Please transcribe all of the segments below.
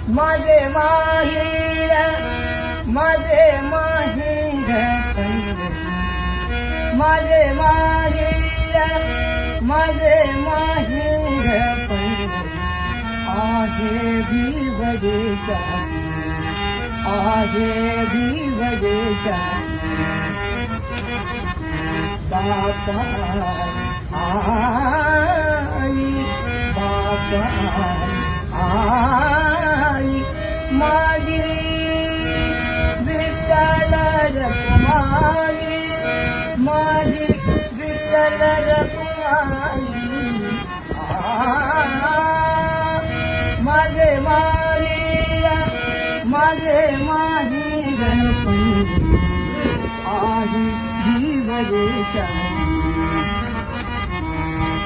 माझे माहेर माझे माहेर माझे माहेर माझे माहेर आहे भी बडेचा आहे भी बडेचा बापा आई बापा आई माझी विठ्ठल रखुमाई माझी विठ्ठल रखुमाई माझे माहेर माझे माहेर आहे जीवरेचा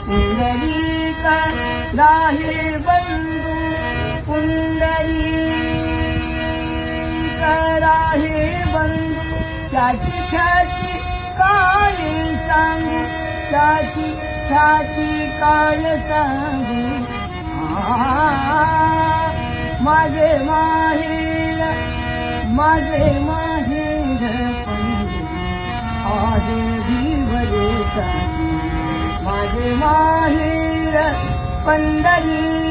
पुंडलिक राहे बंधू पुंडलिक राहे बंधू त्याची ख्याती काय सांगू त्याची ख्याती काय सांगू माझे माहेर माझे माहेर आहे भीवरेचा माझे माहेर पंढरी